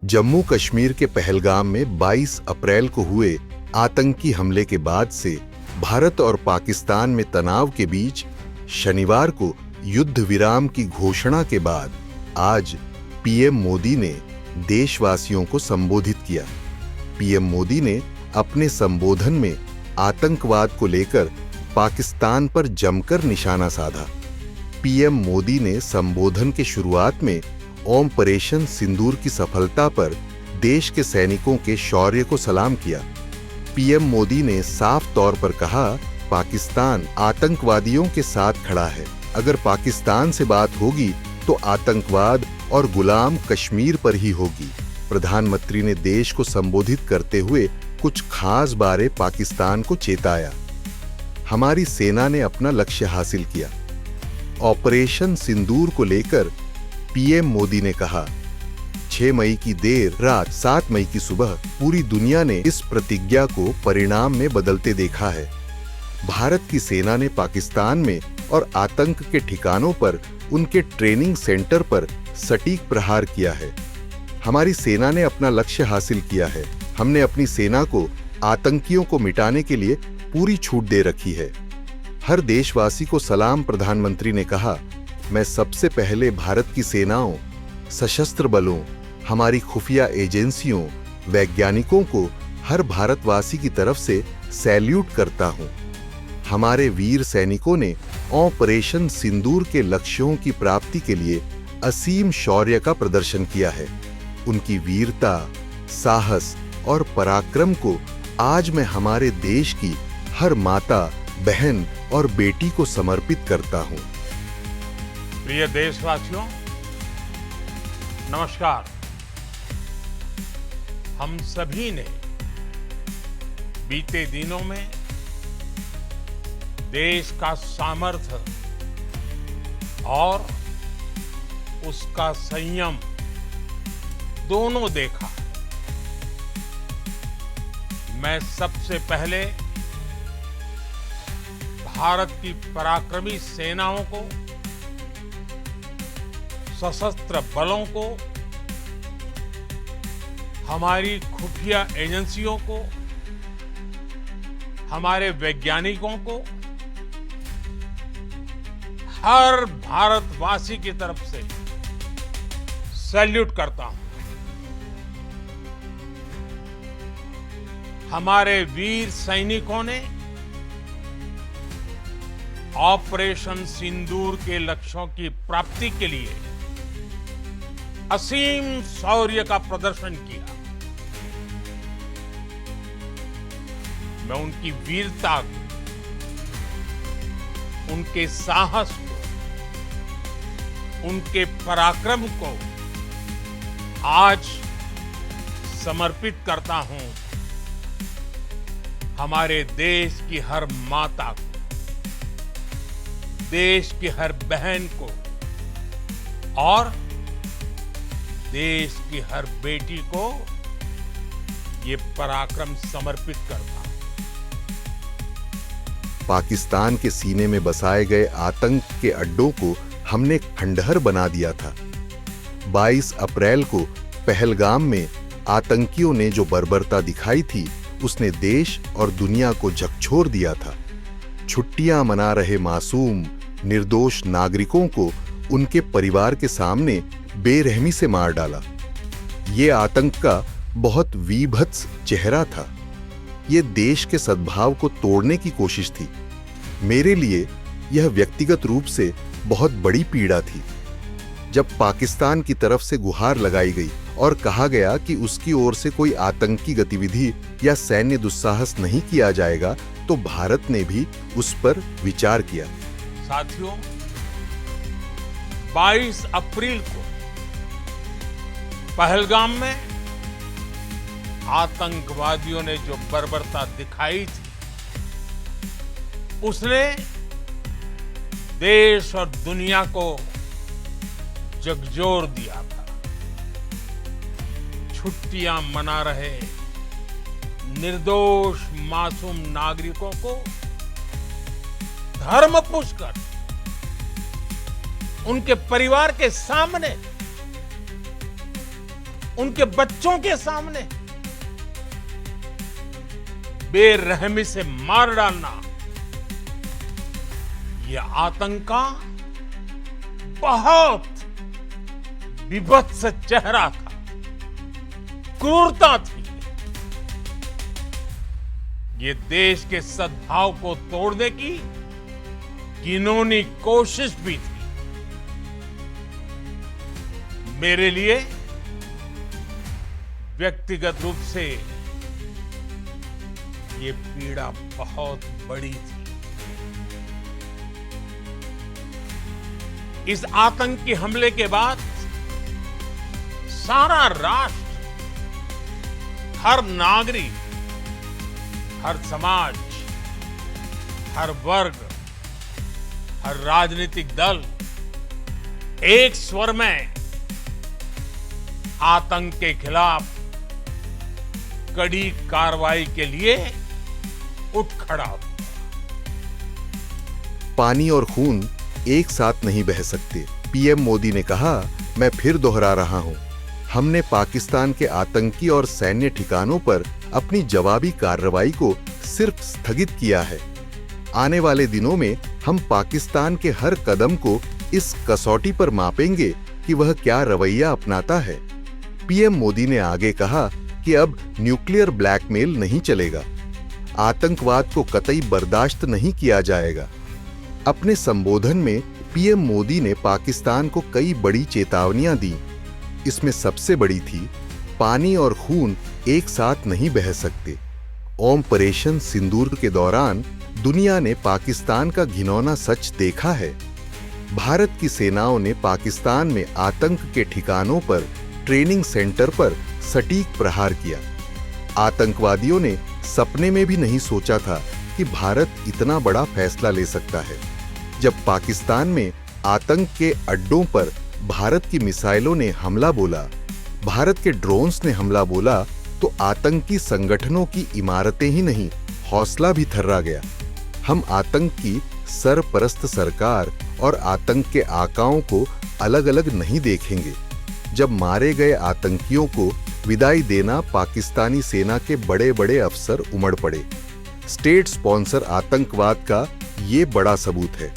जम्मू कश्मीर के पहलगाम में 22 अप्रैल को हुए आतंकी हमले के बाद से भारत और पाकिस्तान में तनाव के बीच शनिवार को युद्ध विराम की घोषणा के बाद आज पीएम मोदी ने देशवासियों को संबोधित किया। पीएम मोदी ने अपने संबोधन में आतंकवाद को लेकर पाकिस्तान पर जमकर निशाना साधा। पीएम मोदी ने संबोधन के शुरुआत में ऑपरेशन सिंदूर की सफलता पर देश के सैनिकों के शौर्य को सलाम किया। पीएम मोदी ने साफ तौर पर कहा, पाकिस्तान आतंकवादियों के साथ खड़ा है। अगर पाकिस्तान से बात होगी तो आतंकवाद और गुलाम कश्मीर पर ही होगी। प्रधानमंत्री ने देश को संबोधित करते हुए कुछ खास बारे पाकिस्तान को चेताया। हमारी सेना ने अपना लक्ष्य हासिल किया। ऑपरेशन सिंदूर को लेकर पीएम मोदी ने कहा, 6 मई की देर रात 7 मई की सुबह पूरी दुनिया ने इस प्रतिज्ञा को परिणाम में बदलते देखा है। भारत की सेना ने पाकिस्तान में और आतंक के ठिकानों पर उनके ट्रेनिंग सेंटर पर सटीक प्रहार किया है। हमारी सेना ने अपना लक्ष्य हासिल किया है। हमने अपनी सेना को आतंकियों को मिटाने के लिए पूरी छूट दे रखी है। हर देशवासी को सलाम। प्रधानमंत्री ने कहा, मैं सबसे पहले भारत की सेनाओं, सशस्त्र बलों, हमारी खुफिया एजेंसियों, वैज्ञानिकों को हर भारतवासी की तरफ से सैल्यूट करता हूं। हमारे वीर सैनिकों ने ऑपरेशन सिंदूर के लक्ष्यों की प्राप्ति के लिए असीम शौर्य का प्रदर्शन किया है। उनकी वीरता, साहस और पराक्रम को आज मैं हमारे देश की हर माता, बहन और बेटी को समर्पित करता हूं। प्रिय देशवासियों, नमस्कार। हम सभी ने बीते दिनों में देश का सामर्थ्य और उसका संयम दोनों देखा। मैं सबसे पहले भारत की पराक्रमी सेनाओं को, सशस्त्र बलों को, हमारी खुफिया एजेंसियों को, हमारे वैज्ञानिकों को, हर भारतवासी की तरफ से सैल्यूट करता हूं। हमारे वीर सैनिकों ने ऑपरेशन सिंदूर के लक्ष्यों की प्राप्ति के लिए असीम शौर्य का प्रदर्शन किया। मैं उनकी वीरता को, उनके साहस को, उनके पराक्रम को आज समर्पित करता हूं हमारे देश की हर माता को, देश की हर बहन को और देश की हर बेटी को ये पराक्रम समर्पित करता हूं। पाकिस्तान के सीने में बसाए गए आतंक के अड्डों को हमने खंडहर बना दिया था। 22 अप्रैल को पहलगाम में आतंकियों ने जो बर्बरता दिखाई थी, उसने देश और दुनिया को झकझोर दिया था। छुट्टियां मना रहे मासूम, निर्दोष नागरिकों को उनके परिवार के सामने बेरहमी से मार डाला। ये आतंक का बहुत वीभत्स चेहरा था। ये देश के सद्भाव को तोड़ने की कोशिश थी। मेरे लिए यह व्यक्तिगत रूप से बहुत बड़ी पीड़ा थी। जब पाकिस्तान की तरफ से गुहार लगाई गई और कहा गया कि उसकी ओर से कोई आतंकी गतिविधि या सैन्य दुस्साहस नहीं किया जाएगा, तो भारत ने भी उस पर विचार किया। साथियों, 22 अप्रैल को पहलगाम में आतंकवादियों ने जो बर्बरता दिखाई थी, उसने देश और दुनिया को झकझोर दिया था। छुट्टियां मना रहे निर्दोष मासूम नागरिकों को धर्म पूछकर उनके परिवार के सामने उनके बच्चों के सामने बेरहमी से मार डालना, यह आतंक का बहुत विभत्स चेहरा था, क्रूरता थी। ये देश के सद्भाव को तोड़ने की घिनौनी कोशिश भी थी। मेरे लिए व्यक्तिगत रूप से ये पीड़ा बहुत बड़ी थी। इस आतंकी हमले के बाद सारा राष्ट्र, हर नागरिक, हर समाज, हर वर्ग, हर राजनीतिक दल एक स्वर में आतंक के खिलाफ कड़ी कार्रवाई के लिए उठ खड़ा हुआ। पानी और खून एक साथ नहीं बह सकते। पीएम मोदी ने कहा, मैं फिर दोहरा रहा हूं, हमने पाकिस्तान के आतंकी और सैन्य ठिकानों पर अपनी जवाबी कार्रवाई को सिर्फ स्थगित किया है। आने वाले दिनों में हम पाकिस्तान के हर कदम को इस कसौटी पर मापेंगे कि वह क्या रवैया अपनाता है। पीएम मोदी ने आगे कहा कि अब न्यूक्लियर ब्लैकमेल नहीं चलेगा, आतंकवाद को कतई बर्दाश्त नहीं किया जाएगा। अपने संबोधन में पीएम मोदी ने पाकिस्तान को कई बड़ी चेतावनियां दी। इसमें सबसे बड़ी थी, पानी और खून एक साथ नहीं बह सकते। ऑपरेशन सिंदूर के दौरान दुनिया ने पाकिस्तान का घिनौना सच देखा है। भारत की सेनाओं ने पाकिस्तान में आतंक के ठिकानों पर, ट्रेनिंग सेंटर पर सटीक प्रहार किया। आतंकवादियों ने सपने में भी नहीं सोचा था कि भारत इतना बड़ा फैसला ले सकता है। जब पाकिस्तान में आतंक के अड्डों पर भारत की मिसाइलों ने हमला बोला, भारत के ड्रोन्स ने हमला बोला, तो आतंकी संगठनों की इमारतें ही नहीं, हौसला भी थर्रा गया। हम आतंक की सरपरस्त सरकार और आतंक के आकाओं को अलग अलग नहीं देखेंगे। जब मारे गए आतंकियों को विदाई देना पाकिस्तानी सेना के बड़े बड़े अफसर उमड़ पड़े। स्टेट स्पॉन्सर आतंकवाद का ये बड़ा सबूत है।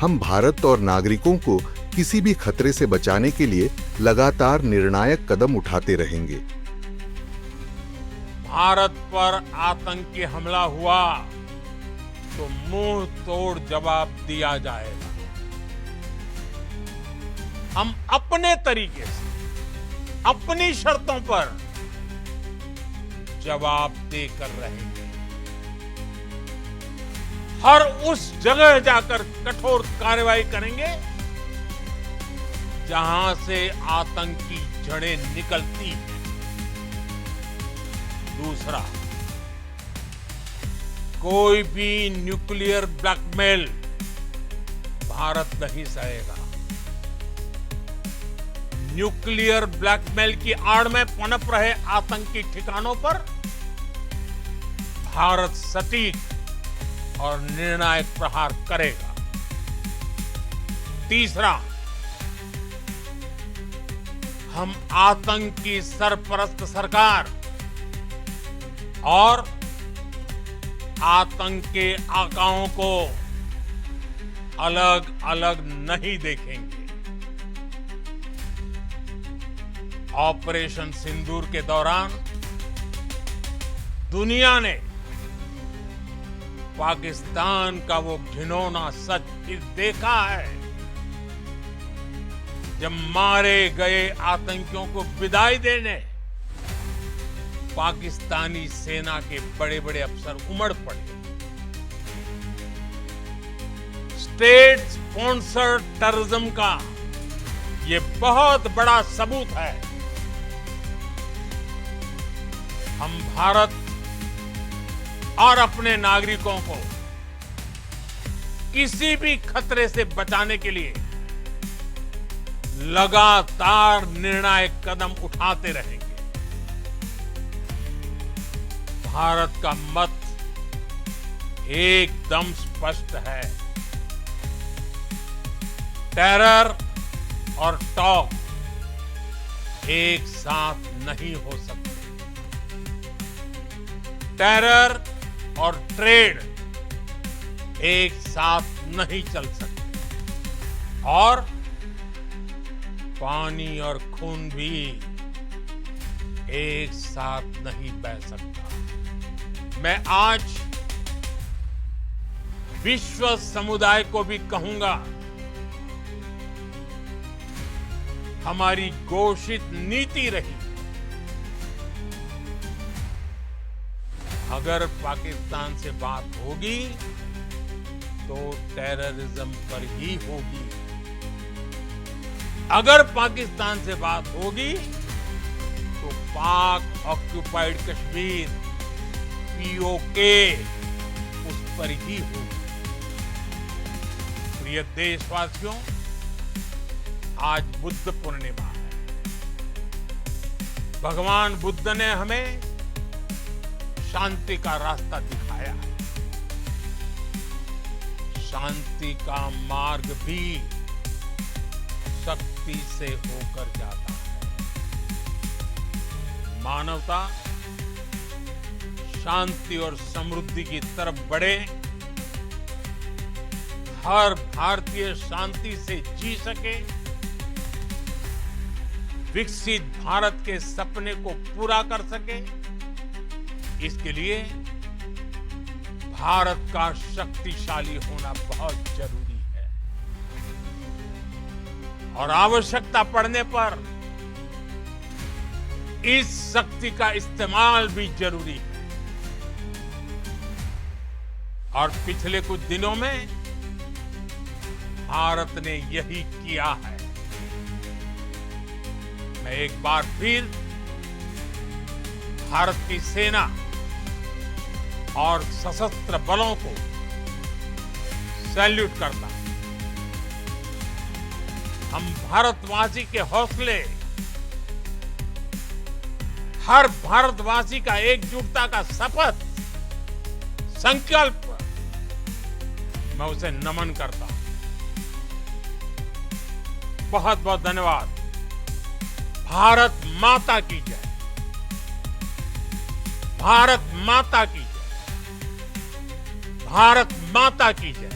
हम भारत और नागरिकों को किसी भी खतरे से बचाने के लिए लगातार निर्णायक कदम उठाते रहेंगे। भारत पर आतंकी हमला हुआ तो मुंह तोड़ जवाब दिया जाएगा। हम अपने तरीके से, अपनी शर्तों पर जवाब देकर रहेंगे। हर उस जगह जाकर कठोर कार्रवाई करेंगे जहां से आतंक की जड़ें निकलती हैं। दूसरा, कोई भी न्यूक्लियर ब्लैकमेल भारत नहीं सहेगा। न्यूक्लियर ब्लैकमेल की आड़ में पनप रहे आतंकी ठिकानों पर भारत सटीक और निर्णायक प्रहार करेगा। तीसरा, हम आतंक की सरपरस्त सरकार और आतंक के आकाओं को अलग अलग नहीं देखेंगे। ऑपरेशन सिंदूर के दौरान दुनिया ने पाकिस्तान का वो घिनौना सच फिर देखा है, जब मारे गए आतंकियों को विदाई देने पाकिस्तानी सेना के बड़े बड़े अफसर उमड़ पड़े। स्टेट स्पॉन्सर्ड टेररिज्म का ये बहुत बड़ा सबूत है। हम भारत और अपने नागरिकों को किसी भी खतरे से बचाने के लिए लगातार निर्णायक कदम उठाते रहेंगे। भारत का मत एकदम स्पष्ट है। टेरर और टॉक एक साथ नहीं हो सकते। टेरर और ट्रेड एक साथ नहीं चल सकते और पानी और खून भी एक साथ नहीं बह सकता। मैं आज विश्व समुदाय को भी कहूंगा, हमारी घोषित नीति रही, अगर पाकिस्तान से बात होगी तो टेररिज्म पर ही होगी। अगर पाकिस्तान से बात होगी तो पाक ऑक्युपाइड कश्मीर पीओके उस पर ही होगी। प्रिय देशवासियों, आज बुद्ध पूर्णिमा है। भगवान बुद्ध ने हमें शांति का रास्ता दिखाया है। शांति का मार्ग भी शक्ति से होकर जाता है। मानवता शांति और समृद्धि की तरफ बढ़े, हर भारतीय शांति से जी सके, विकसित भारत के सपने को पूरा कर सके, इसके लिए भारत का शक्तिशाली होना बहुत जरूरी है। और आवश्यकता पड़ने पर इस शक्ति का इस्तेमाल भी जरूरी है। और पिछले कुछ दिनों में भारत ने यही किया है। मैं एक बार फिर भारत की सेना और सशस्त्र बलों को सैल्यूट करता हूं। हम भारतवासी के हौसले, हर भारतवासी का एकजुटता का शपथ, संकल्प, मैं उसे नमन करता हूं। बहुत बहुत धन्यवाद। भारत माता की जय। भारत माता की जय। भारत माता की जय।